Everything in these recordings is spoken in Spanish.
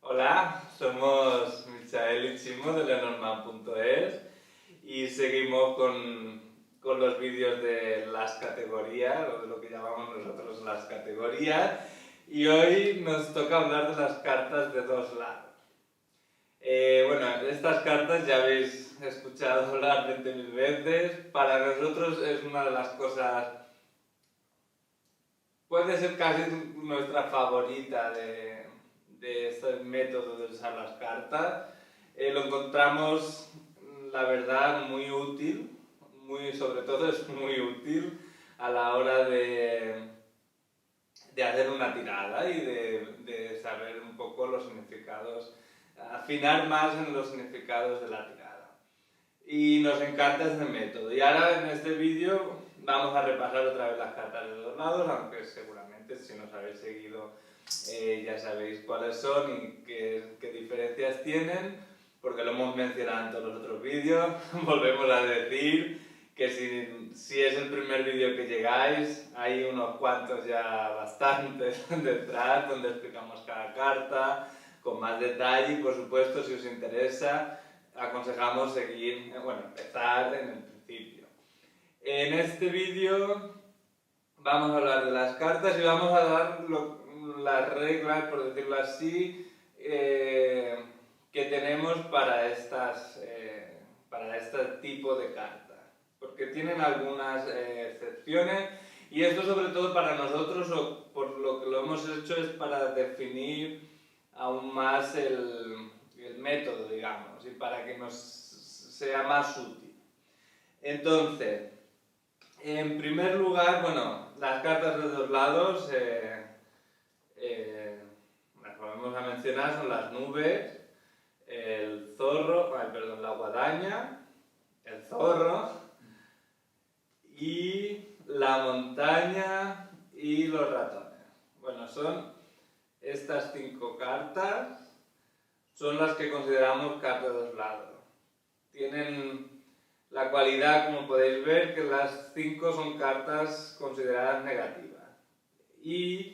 Hola, somos Michael y Chimo de Lenormand.es y seguimos con los vídeos de las categorías, o de lo que llamamos nosotros las categorías, y hoy nos toca hablar de las cartas de dos lados. Bueno, estas cartas ya habéis escuchado hablar 20.000 veces, para nosotros es una de las cosas, puede ser casi nuestra favorita de este método de usar las cartas. Lo encontramos, la verdad, muy útil, sobre todo es muy útil a la hora de hacer una tirada y de saber un poco los significados, afinar más en los significados de la tirada. Y nos encanta este método. Y ahora en este vídeo vamos a repasar otra vez las cartas de dos lados, aunque seguramente si nos habéis seguido ya sabéis cuáles son y qué diferencias tienen, porque lo hemos mencionado en todos los otros vídeos. Volvemos a decir que si es el primer vídeo que llegáis, hay unos cuantos ya bastantes detrás donde explicamos cada carta con más detalle y por supuesto si os interesa aconsejamos seguir, empezar en el principio. En este vídeo vamos a hablar de las cartas y vamos a dar las reglas, por decirlo así, que tenemos para este tipo de cartas, porque tienen algunas excepciones y esto sobre todo para nosotros, o por lo que lo hemos hecho, es para definir aún más el método, digamos, y para que nos sea más útil. Entonces, en primer lugar, bueno, las cartas de dos lados, las volvemos a mencionar, son las nubes, el zorro, la guadaña, el zorro y la montaña y los ratones. Bueno, son estas 5 cartas, son las que consideramos cartas de dos lados. Tienen la cualidad, como podéis ver, que las 5 son cartas consideradas negativas. Y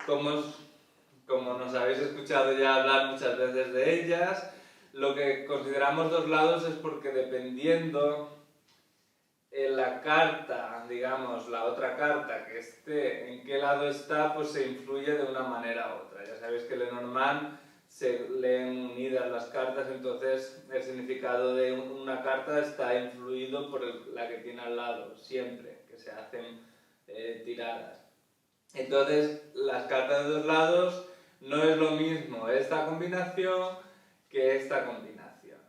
como nos habéis escuchado ya hablar muchas veces de ellas, lo que consideramos dos lados es porque dependiendo en la carta, digamos, la otra carta que esté, en qué lado está, pues se influye de una manera u otra. Ya sabéis que Lenormand se leen unidas las cartas, entonces el significado de una carta está influido por la que tiene al lado, siempre que se hacen tiradas. Entonces, las cartas de dos lados no es lo mismo esta combinación que esta combinación.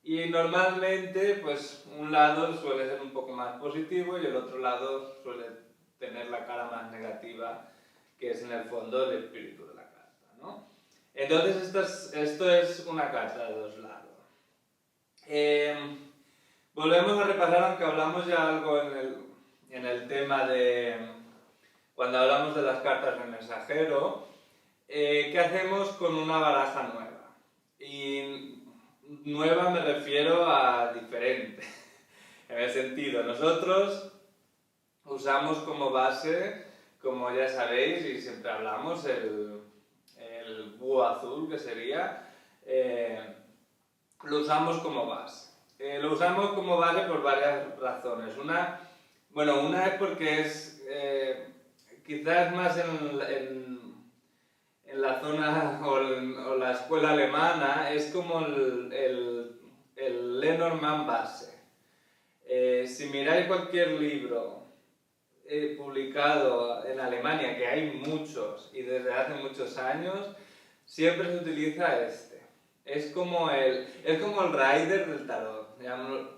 Y normalmente, pues un lado suele ser un poco más positivo y el otro lado suele tener la cara más negativa, que es en el fondo el espíritu de la carta, ¿no? Entonces, esto es una carta de dos lados. Volvemos a repasar, aunque hablamos ya algo en el tema de cuando hablamos de las cartas de mensajero, ¿qué hacemos con una baraja nueva? Y nueva me refiero a diferente, en el sentido, nosotros usamos como base, como ya sabéis y siempre hablamos, el búho azul, que sería, lo usamos como base. Lo usamos como base por varias razones. Una es porque es quizás más en la zona o la escuela alemana, es como el Lenormand base. Si miráis cualquier libro publicado en Alemania, que hay muchos y desde hace muchos años, siempre se utiliza este. Es como el Rider del tarot,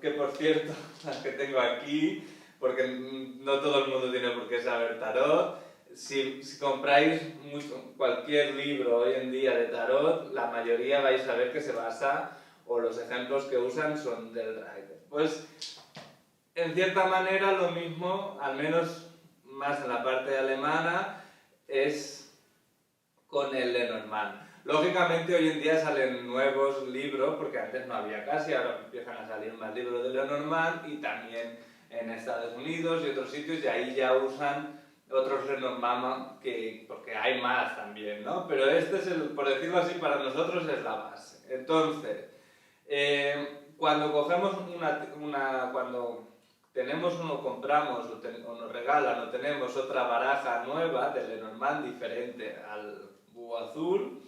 que por cierto, las que tengo aquí, porque no todo el mundo tiene por qué saber tarot. Si compráis cualquier libro hoy en día de tarot, la mayoría vais a ver que se basa, o los ejemplos que usan son del Rider. Pues, en cierta manera, lo mismo, al menos más en la parte alemana, es con el Lenormand. Lógicamente, hoy en día salen nuevos libros, porque antes no había casi, ahora empiezan a salir más libros de Lenormand, y también en Estados Unidos y otros sitios, y ahí ya usan otros Lenormand, porque hay más también, ¿no? Pero este es por decirlo así, para nosotros es la base. Entonces, cuando cogemos cuando tenemos uno, compramos o nos regalan o tenemos otra baraja nueva de Lenormand diferente al búho azul,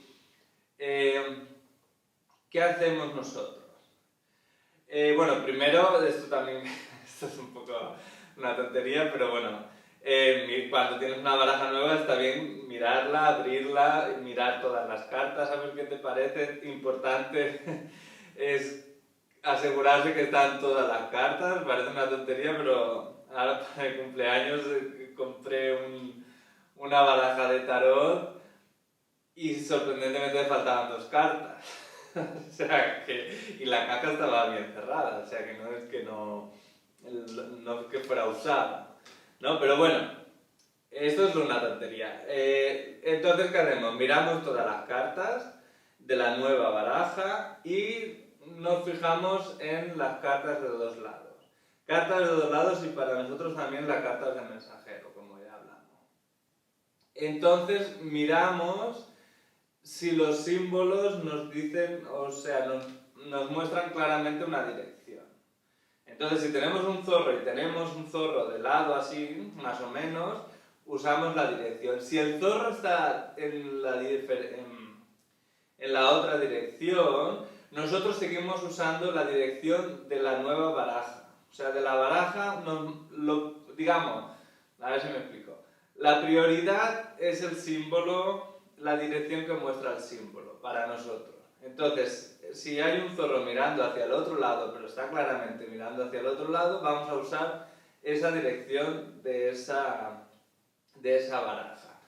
¿qué hacemos nosotros? Bueno, primero, esto es un poco una tontería, pero bueno, cuando tienes una baraja nueva está bien mirarla, abrirla, mirar todas las cartas, a ver qué te parece. Importante es asegurarse que están todas las cartas. Parece una tontería, pero ahora para el cumpleaños compré una baraja de tarot y sorprendentemente me faltaban 2 cartas. O sea y la caja estaba bien cerrada, o sea que no es que no es que fuera usada, ¿no? Pero bueno, esto es una tontería. Entonces, ¿qué hacemos? Miramos todas las cartas de la nueva baraja y nos fijamos en las cartas de 2 lados. Cartas de 2 lados y para nosotros también las cartas de mensajero, como ya hablamos. Entonces, miramos si los símbolos nos dicen, o sea, nos muestran claramente una dirección. Entonces, si tenemos un zorro y tenemos un zorro de lado así, más o menos, usamos la dirección. Si el zorro está en la otra dirección, nosotros seguimos usando la dirección de la nueva baraja. O sea, de la baraja, digamos, a ver si me explico. La prioridad es el símbolo, la dirección que muestra el símbolo para nosotros. Entonces, si hay un zorro mirando hacia el otro lado, pero está claramente mirando hacia el otro lado, vamos a usar esa dirección de esa baraja.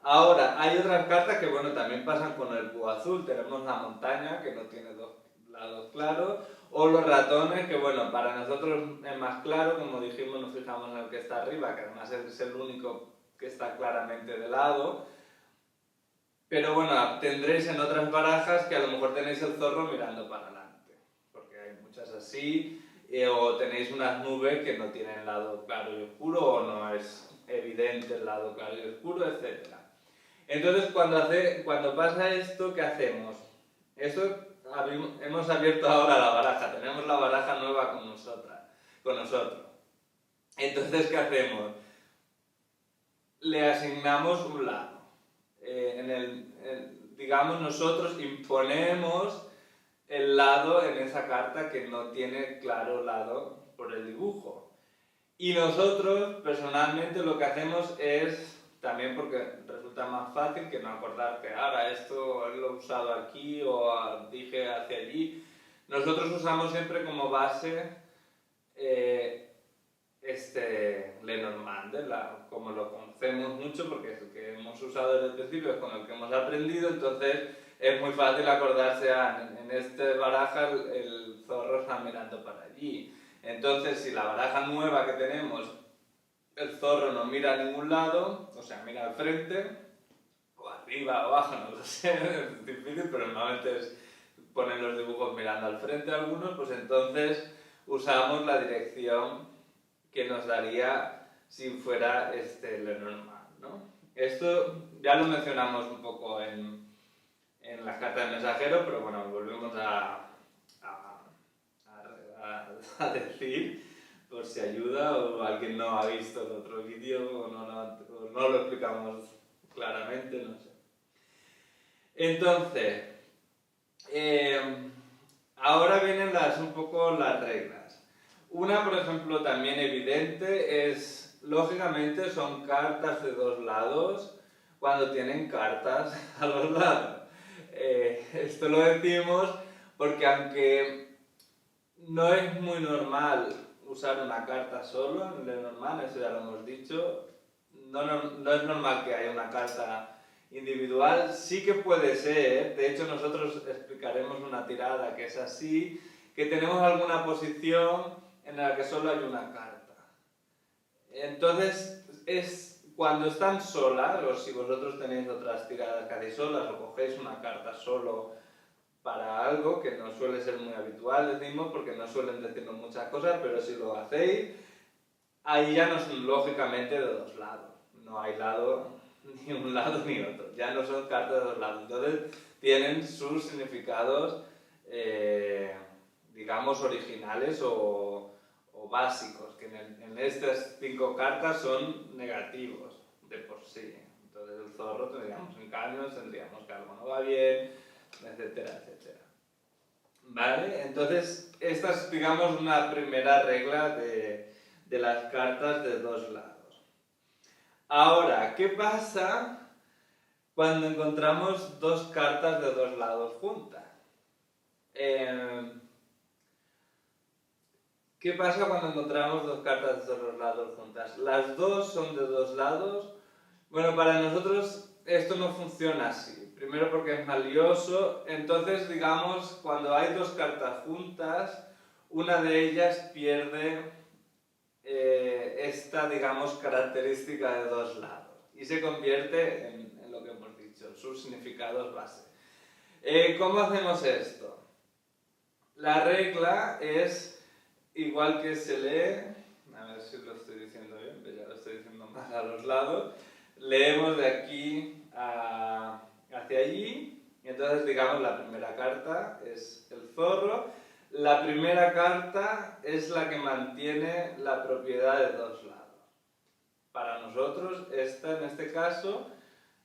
Ahora, hay otras cartas que, bueno, también pasan con el búho azul. Tenemos la montaña, que no tiene 2 lados claros, o los ratones, que, bueno, para nosotros es más claro, como dijimos, nos fijamos en el que está arriba, que además es el único que está claramente de lado. Pero bueno, tendréis en otras barajas que a lo mejor tenéis el zorro mirando para adelante, porque hay muchas así, o tenéis unas nubes que no tienen lado claro y oscuro, o no es evidente el lado claro y oscuro, etc. Entonces, cuando pasa esto, ¿qué hacemos? Hemos abierto ahora la baraja, tenemos la baraja nueva con nosotros. Entonces, ¿qué hacemos? Le asignamos un lado. Digamos, nosotros imponemos el lado en esa carta que no tiene claro lado por el dibujo. Y nosotros, personalmente, lo que hacemos es, también porque resulta más fácil que no acordarte, ahora esto lo he usado aquí o dije hacia allí, nosotros usamos siempre como base Lenormand, como lo conocemos mucho porque es el que hemos usado desde el principio, es con el que hemos aprendido, entonces es muy fácil acordarse, en este baraja el zorro está mirando para allí. Entonces, si la baraja nueva que tenemos, el zorro no mira a ningún lado, o sea, mira al frente, o arriba o abajo, no lo sé, es difícil, pero normalmente ponen los dibujos mirando al frente algunos, pues entonces usamos la dirección que nos daría si fuera Lenormand, ¿no? Esto ya lo mencionamos un poco en las cartas de mensajero, pero bueno, volvemos a decir, por si ayuda o alguien no ha visto el otro vídeo o no lo explicamos claramente, no sé. Entonces, ahora vienen un poco las reglas. Una, por ejemplo, también evidente es, lógicamente, son cartas de 2 lados cuando tienen cartas a los lados. Esto lo decimos porque aunque no es muy normal usar una carta solo en Lenormand, eso ya lo hemos dicho, no es normal que haya una carta individual, sí que puede ser, de hecho nosotros explicaremos una tirada que es así, que tenemos alguna posición en la que solo hay una carta. Entonces, cuando están solas, o si vosotros tenéis otras tiradas casi solas, o cogéis una carta solo para algo, que no suele ser muy habitual, decimos, porque no suelen decirnos muchas cosas, pero si lo hacéis, ahí ya no son lógicamente de 2 lados, no hay lado, ni un lado ni otro, ya no son cartas de dos lados. Entonces tienen sus significados, digamos, originales o básicos, que en estas 5 cartas son negativos de por sí. Entonces el zorro tendríamos engaños, tendríamos que algo no va bien, etcétera, etcétera. ¿Vale? Entonces esta es, digamos, una primera regla de las cartas de dos lados. Ahora, ¿qué pasa cuando encontramos dos cartas de dos lados juntas? ¿Qué pasa cuando encontramos dos cartas de dos lados juntas? Las dos son de dos lados. Bueno, para nosotros esto no funciona así. Primero porque es valioso. Entonces, digamos, cuando hay dos cartas juntas, una de ellas pierde esta, digamos, característica de dos lados y se convierte en lo que hemos dicho, sus significados base. ¿Cómo hacemos esto? La regla es igual que se lee, a ver si lo estoy diciendo bien, pero ya lo estoy diciendo mal a los lados, leemos de aquí hacia allí, y entonces digamos la primera carta es el zorro. La primera carta es la que mantiene la propiedad de dos lados. Para nosotros, esta en este caso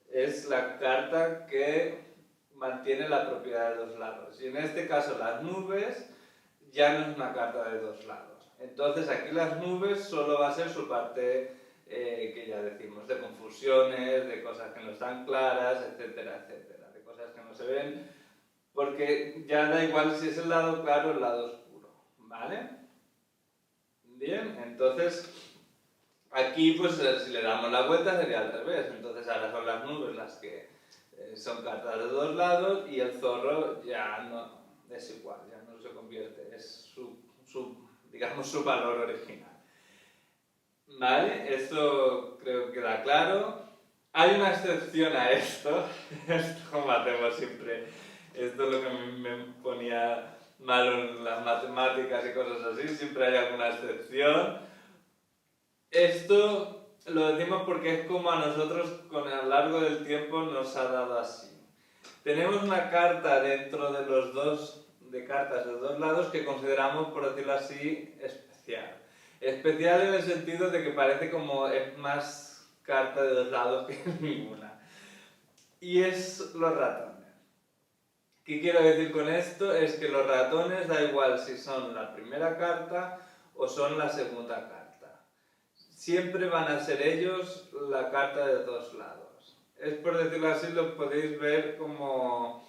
es la carta que mantiene la propiedad de dos lados. Y en este caso las nubes ya no es una carta de dos lados. Entonces aquí las nubes solo va a ser su parte que ya decimos, de confusiones, de cosas que no están claras, etcétera, etcétera, de cosas que no se ven, porque ya da igual si es el lado claro o el lado oscuro, ¿vale? Bien, entonces aquí pues si le damos la vuelta sería al revés, entonces ahora son las nubes las que son cartas de dos lados y el zorro ya no es igual, ya no se convierte, es digamos su valor original. ¿Vale? Esto creo que queda claro. Hay una excepción a esto, esto como hacemos siempre, esto es lo que me ponía malo en las matemáticas y cosas así, siempre hay alguna excepción. Esto lo decimos porque es como a nosotros con a lo largo del tiempo nos ha dado así. Tenemos una carta dentro de los dos, de cartas de dos lados que consideramos, por decirlo así, especial. Especial en el sentido de que parece como es más carta de dos lados que ninguna. Y es los ratones. ¿Qué quiero decir con esto? Es que los ratones da igual si son la primera carta o son la segunda carta. Siempre van a ser ellos la carta de dos lados. Es por decirlo así, lo podéis ver como,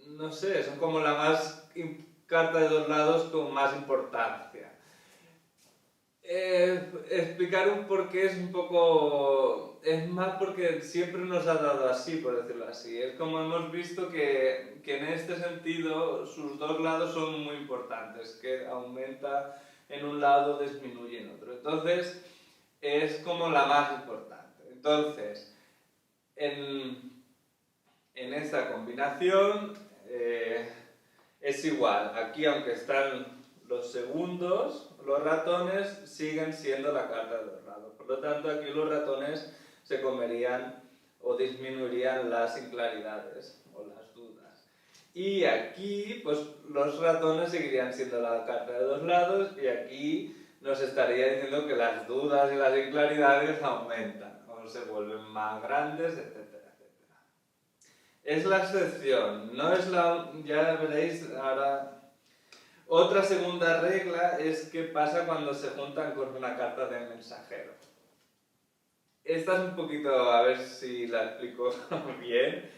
no sé, son como la más carta de dos lados con más importancia. Explicar un porqué es un poco, es más porque siempre nos ha dado así, por decirlo así. Es como hemos visto que en este sentido sus dos lados son muy importantes, que aumenta en un lado, disminuye en otro. Entonces es como la más importante. Entonces, en esta combinación es igual. Aquí, aunque están los segundos, los ratones siguen siendo la carta de dos lados. Por lo tanto, aquí los ratones se comerían o disminuirían las inclaridades o las dudas. Y aquí, pues los ratones seguirían siendo la carta de dos lados y aquí nos estaría diciendo que las dudas y las inclaridades aumentan o se vuelven más grandes, etc. Es la excepción, no es la... ya veréis ahora... Otra segunda regla es qué pasa cuando se juntan con una carta de mensajero. Esta es un poquito, a ver si la explico bien.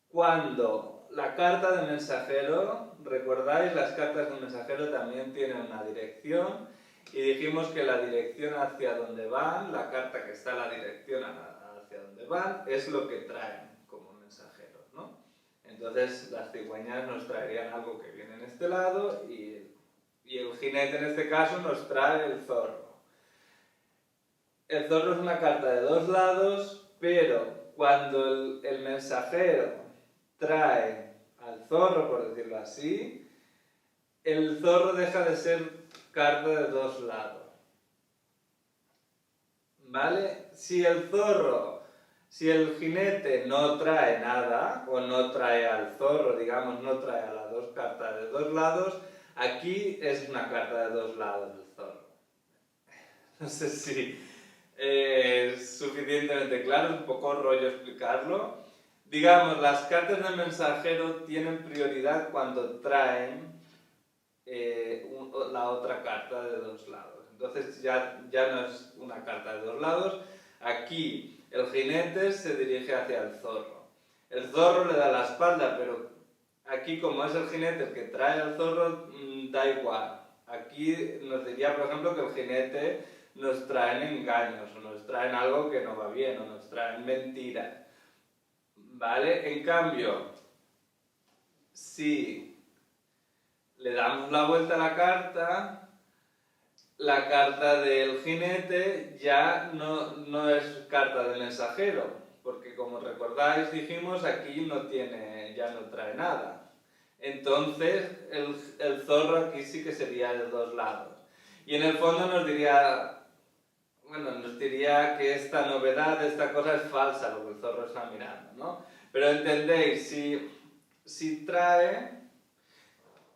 Cuando la carta de mensajero, recordáis, las cartas de mensajero también tienen una dirección y dijimos que la dirección hacia donde van, la carta que está en la dirección hacia donde van, es lo que traen como mensajeros, ¿no? Entonces las cigüeñas nos traerían algo que viene en este lado y el jinete en este caso nos trae el zorro. El zorro es una carta de dos lados, pero cuando el mensajero trae al zorro, por decirlo así, el zorro deja de ser carta de dos lados. ¿Vale? Si el jinete no trae nada, o no trae al zorro, digamos, no trae a las dos cartas de dos lados, aquí es una carta de dos lados el zorro. No sé si es suficientemente claro, es un poco rollo explicarlo. Digamos, las cartas del mensajero tienen prioridad cuando traen la otra carta de dos lados. Entonces ya no es una carta de dos lados. Aquí el jinete se dirige hacia el zorro. El zorro le da la espalda, pero aquí como es el jinete el que trae al zorro, da igual. Aquí nos diría, por ejemplo, que el jinete nos traen engaños, o nos traen algo que no va bien, o nos traen mentiras. ¿Vale? En cambio, si le damos la vuelta a la carta del jinete ya no es carta de mensajero, porque como recordáis dijimos aquí ya no trae nada. Entonces el zorro aquí sí que sería de dos lados. Y en el fondo nos diría que esta novedad, esta cosa es falsa, lo que el zorro está mirando, ¿no? Pero entendéis, si trae...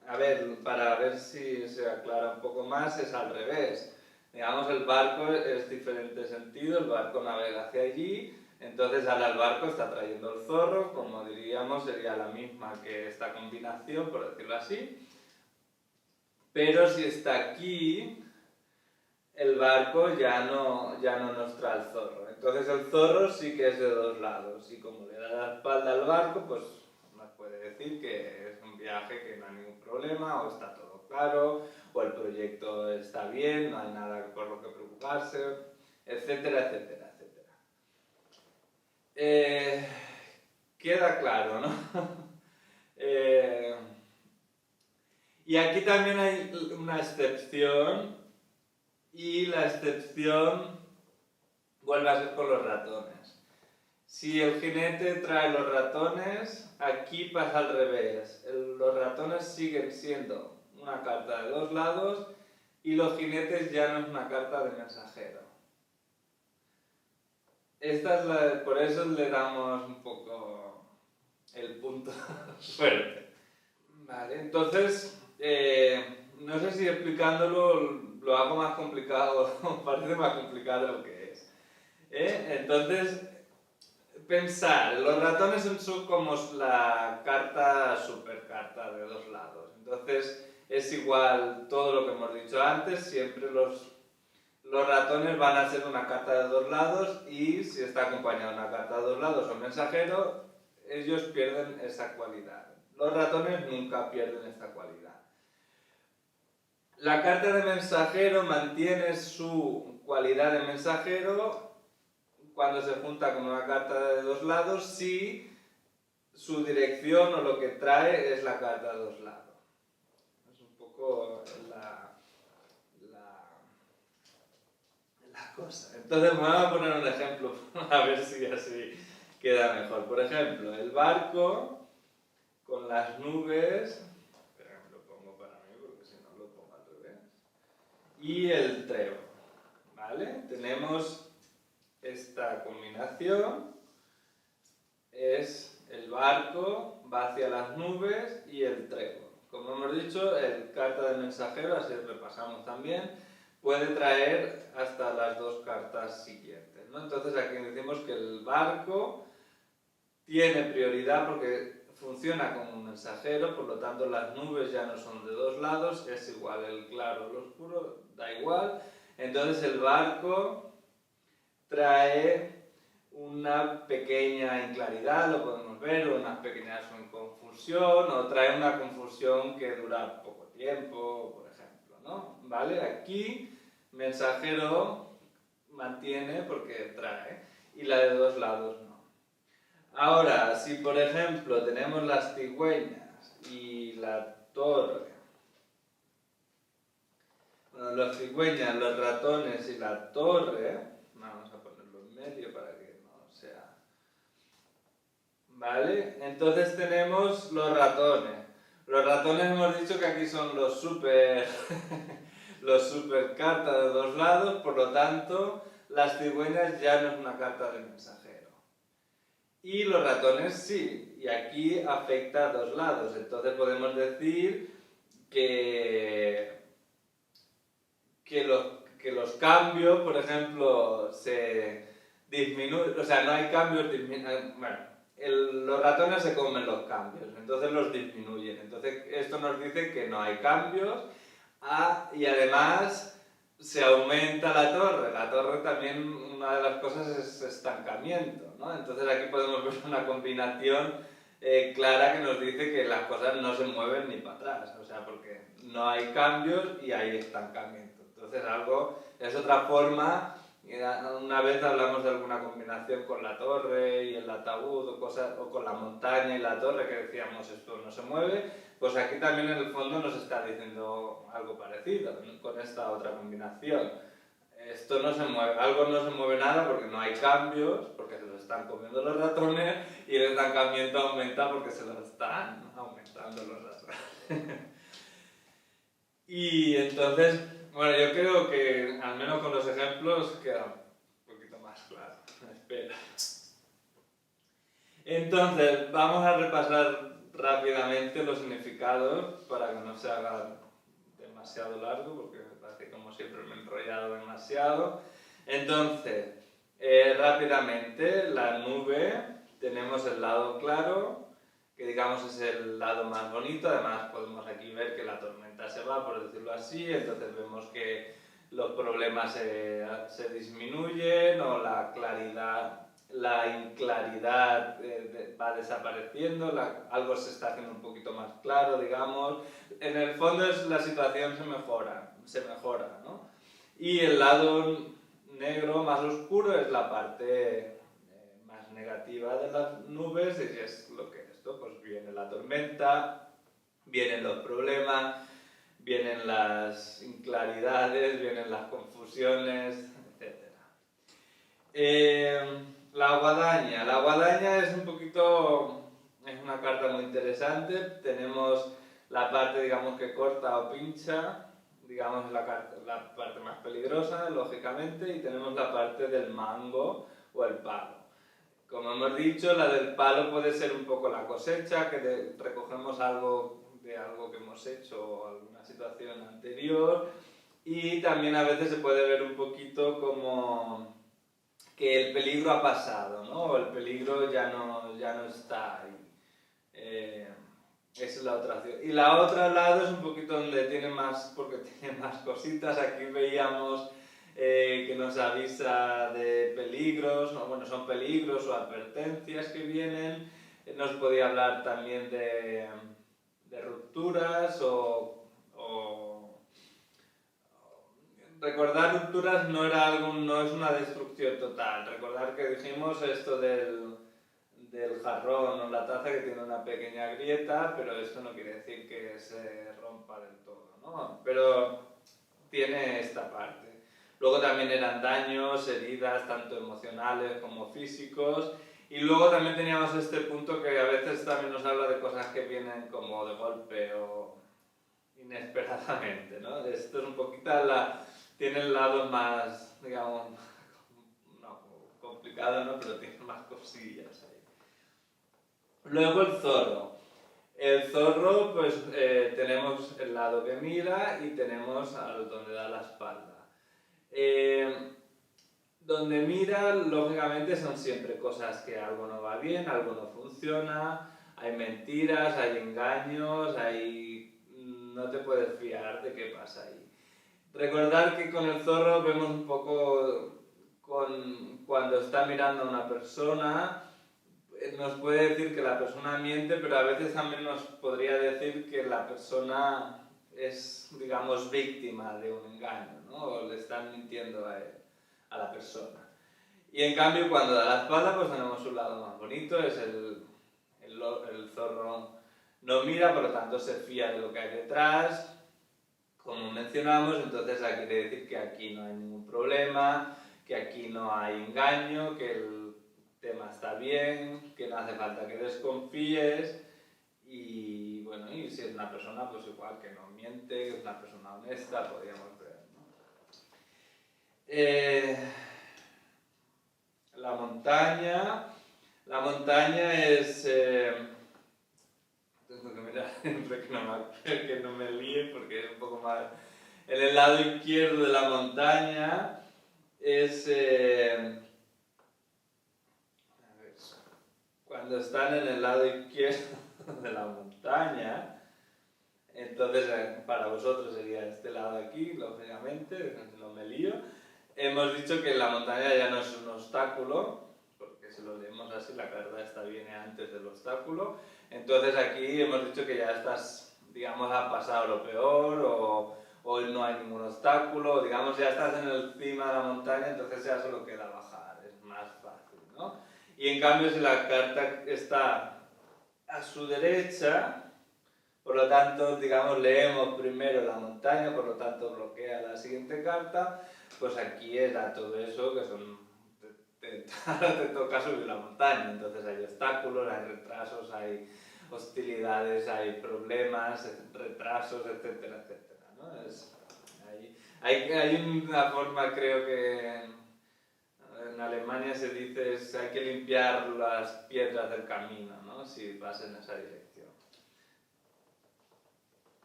A ver, para ver si se aclara un poco más, es al revés. Digamos, el barco es diferente sentido, el barco navega hacia allí, entonces ahora el barco está trayendo el zorro, como diríamos, sería la misma que esta combinación, por decirlo así. Pero si está aquí, el barco ya no nos trae el zorro. Entonces el zorro sí que es de dos lados, y como le da la espalda al barco, pues nos puede decir que es un viaje que no hay ningún problema, o está todo claro, o el proyecto está bien, no hay nada por lo que preocuparse, etcétera, etcétera, etcétera. Queda claro, ¿no? Y aquí también hay una excepción, y la excepción vuelve a ser con los ratones. Si el jinete trae los ratones, aquí pasa al revés. Los ratones siguen siendo una carta de dos lados y los jinetes ya no es una carta de mensajero. Por eso le damos un poco el punto fuerte. Vale, entonces, no sé si explicándolo lo hago más complicado, parece más complicado de lo que es. Entonces, pensar, los ratones son como la supercarta de dos lados. Entonces, es igual todo lo que hemos dicho antes, siempre los ratones van a ser una carta de dos lados, y si está acompañada de una carta de dos lados o mensajero, ellos pierden esa cualidad. Los ratones nunca pierden esta cualidad. La carta de mensajero mantiene su cualidad de mensajero cuando se junta con una carta de dos lados si su dirección o lo que trae es la carta de dos lados. Es un poco la cosa. Entonces vamos a poner un ejemplo a ver si así queda mejor. Por ejemplo, el barco con las nubes, espera que me lo pongo para mí porque si no lo pongo al revés, y el trébol, ¿vale? Tenemos esta combinación, es el barco, va hacia las nubes y el trébol. Como hemos dicho, el carta de mensajero, así repasamos también, puede traer hasta las dos cartas siguientes, ¿no? Entonces aquí decimos que el barco tiene prioridad porque funciona como un mensajero, por lo tanto las nubes ya no son de dos lados, es igual el claro o el oscuro, da igual. Entonces el barco trae una pequeña inclaridad, lo podemos ver, o una pequeña confusión, o trae una confusión que dura poco tiempo, por ejemplo, ¿no? ¿Vale? Aquí mensajero mantiene porque trae, y la de dos lados no. Ahora, si por ejemplo tenemos las cigüeñas y la torre, bueno, las cigüeñas, los ratones y la torre, vamos a ponerlo en medio para que no sea... ¿Vale? Entonces tenemos los ratones. Los ratones hemos dicho que aquí son los super, los super cartas de dos lados, por lo tanto, las cigüeñas ya no es una carta de mensajero. Y los ratones sí, y aquí afecta a dos lados, entonces podemos decir que los cambios, por ejemplo, se disminuyen, o sea, no hay cambios, bueno, los ratones se comen los cambios, entonces los disminuyen. Entonces esto nos dice que no hay cambios y además se aumenta la torre. La torre también, una de las cosas es estancamiento, ¿no? Entonces aquí podemos ver una combinación clara que nos dice que las cosas no se mueven ni para atrás, o sea, porque no hay cambios y hay estancamiento. Entonces algo es otra forma. Una vez hablamos de alguna combinación con la torre y el ataúd o con la montaña y la torre, que decíamos esto no se mueve, pues aquí también en el fondo nos está diciendo algo parecido con esta otra combinación. Esto no se mueve, algo no se mueve nada porque no hay cambios, porque se lo están comiendo los ratones, y el estancamiento aumenta porque se lo están aumentando los ratones. Y entonces, bueno, yo creo que al menos con los ejemplos queda un poquito más claro. Espera. Entonces, vamos a repasar rápidamente los significados para que no se haga demasiado largo, porque me parece como siempre me he enrollado demasiado. Entonces, rápidamente, la nube, tenemos el lado claro, que digamos es el lado más bonito. Además podemos aquí ver que la tormenta se va, por decirlo así, entonces vemos que los problemas se disminuyen, o la claridad, la inclaridad va desapareciendo, algo se está haciendo un poquito más claro, digamos. En el fondo la situación se mejora, ¿no? Y el lado negro más oscuro es la parte más negativa de las nubes, y es lo que esto, pues viene la tormenta, vienen los problemas, vienen las inclaridades, vienen las confusiones, etc. La guadaña es un poquito, es una carta muy interesante. Tenemos la parte, digamos, que corta o pincha, digamos la parte más peligrosa, lógicamente, y tenemos la parte del mango o el palo. Como hemos dicho, la del palo puede ser un poco la cosecha, que recogemos algo de algo que hemos hecho o alguna situación anterior, y también a veces se puede ver un poquito como que el peligro ha pasado, ¿no? O el peligro ya no está ahí. Esa es la otra opción. Y la otra lado es un poquito donde tiene más, porque tiene más cositas. Aquí veíamos que nos avisa de peligros, ¿no? Bueno, son peligros o advertencias que vienen. Nos podía hablar también de rupturas o recordar rupturas no es una destrucción total. Recordar que dijimos esto del jarrón o la taza, que tiene una pequeña grieta, pero esto no quiere decir que se rompa del todo, ¿no? Pero tiene esta parte. Luego también eran daños, heridas, tanto emocionales como físicos. Y luego también teníamos este punto que a veces también nos habla de cosas que vienen como de golpe o inesperadamente, ¿no? Esto es un poquito tiene el lado más, digamos, no complicado, ¿no? Pero tiene más cosillas ahí. Luego el zorro. El zorro, pues tenemos el lado que mira y tenemos donde da la espalda. Donde mira, lógicamente, son siempre cosas que algo no va bien, algo no funciona, hay mentiras, hay engaños, no te puedes fiar de qué pasa ahí. Recordar que con el zorro vemos un poco cuando está mirando a una persona, nos puede decir que la persona miente, pero a veces también nos podría decir que la persona es, digamos, víctima de un engaño, ¿no? O le están mintiendo a él, a la persona. Y en cambio, cuando da la espalda, pues tenemos un lado más bonito, es el zorro no mira, por lo tanto se fía de lo que hay detrás, como mencionamos. Entonces quiere decir que aquí no hay ningún problema, que aquí no hay engaño, que el tema está bien, que no hace falta que desconfíes, Y bueno, y si es una persona, pues igual que no miente, que es una persona honesta, podríamos ver, ¿no? La montaña. La montaña es... tengo que mirar siempre que no me líe porque es un poco más... En el lado izquierdo de la montaña es... a ver, cuando están en el lado izquierdo de la montaña, entonces para vosotros sería este lado aquí, lógicamente, no me lío. Hemos dicho que la montaña ya no es un obstáculo, porque si lo leemos así, la carta esta viene antes del obstáculo. Entonces aquí hemos dicho que ya estás, digamos, ha pasado lo peor, o hoy no hay ningún obstáculo, digamos, ya estás en el cima de la montaña, entonces ya solo queda bajar, es más fácil, ¿no? Y en cambio, si la carta está a su derecha, por lo tanto, digamos, leemos primero la montaña, por lo tanto bloquea la siguiente carta, pues aquí era todo eso que son... Ahora te toca subir la montaña, entonces hay obstáculos, hay retrasos, hay hostilidades, hay problemas, retrasos, etcétera, etcétera, ¿no? Hay una forma, creo que en Alemania se dice, hay que limpiar las piedras del camino, ¿no? Si vas en esa dirección.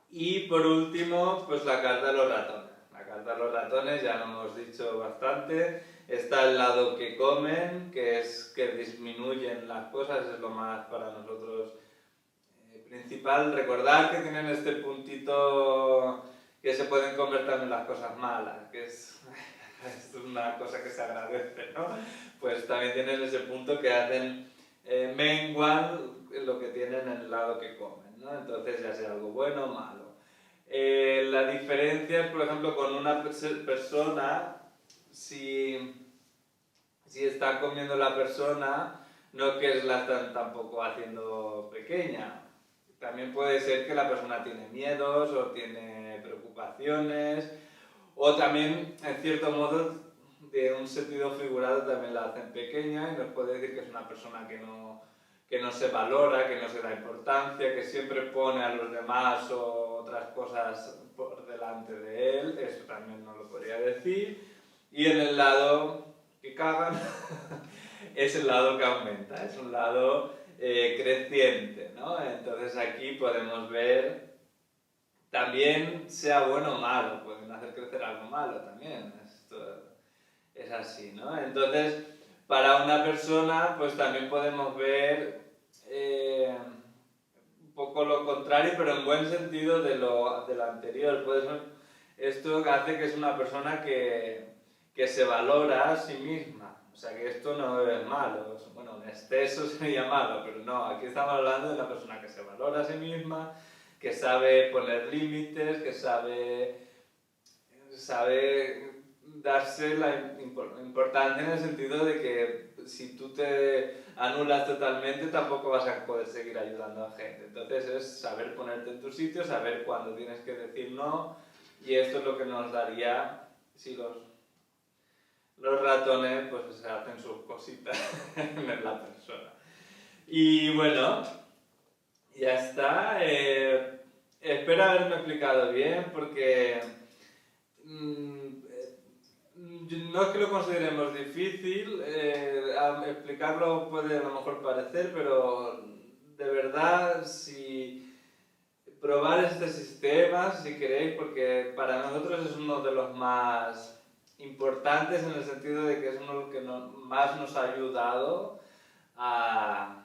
Y por último, pues la carta de los ratones. La carta de los ratones, ya lo hemos dicho bastante, está el lado que comen, que es que disminuyen las cosas, es lo más para nosotros principal. Recordar que tienen este puntito que se pueden comer también las cosas malas, que es una cosa que se agradece, ¿no? Pues también tienen ese punto que hacen menguan lo que tienen en el lado que comen, ¿no? Entonces ya sea algo bueno o malo. La diferencia es, por ejemplo, con una persona, si está comiendo la persona, no que la están tampoco haciendo pequeña. También puede ser que la persona tiene miedos o tiene preocupaciones, o también, en cierto modo, de un sentido figurado también la hacen pequeña y nos puede decir que es una persona que no se valora, que no se da importancia, que siempre pone a los demás o otras cosas por delante de él, eso también nos lo podría decir. Y en el lado que cagan es el lado que aumenta, es un lado creciente, ¿no? Entonces aquí podemos ver también, sea bueno o malo, pueden hacer crecer algo malo también, esto es así, ¿no? Entonces, para una persona, pues también podemos ver un poco lo contrario, pero en buen sentido de lo anterior. Esto hace que es una persona que se valora a sí misma. O sea que esto no es malo. Bueno, en exceso sería malo, pero no. Aquí estamos hablando de una persona que se valora a sí misma, que sabe poner límites, que sabe darse la importancia en el sentido de que si tú te anulas totalmente tampoco vas a poder seguir ayudando a gente. Entonces es saber ponerte en tu sitio, saber cuándo tienes que decir no, y esto es lo que nos daría si los ratones pues se hacen sus cositas en la persona. Y bueno, ya está. Espero haberme explicado bien porque no es que lo consideremos difícil, explicarlo puede a lo mejor parecer, pero de verdad si probar este sistema, si queréis, porque para nosotros es uno de los más importantes en el sentido de que es uno de los que más nos ha ayudado a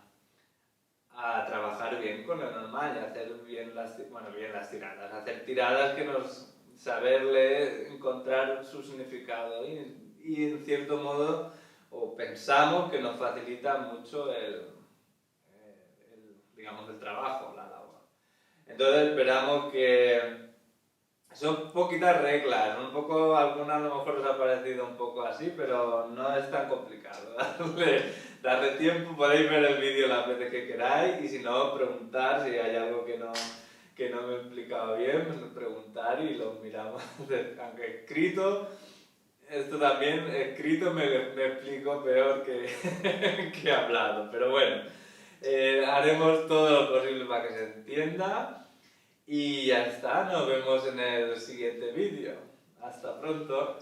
trabajar bien con lo normal y hacer bien las tiradas, hacer tiradas que nos saberle encontrar su significado y en cierto modo o pensamos que nos facilita mucho digamos el trabajo, la labor. Entonces esperamos que son poquitas reglas, un poco, algunas a lo mejor os ha parecido un poco así, pero no es tan complicado. Darle tiempo, podéis ver el vídeo las veces que queráis y si no, preguntar si hay algo que no me he explicado bien, preguntar y lo miramos. Aunque escrito, esto también, escrito me explico peor que, que hablado, pero bueno. Haremos todo lo posible para que se entienda. Y ya está, nos vemos en el siguiente vídeo. Hasta pronto.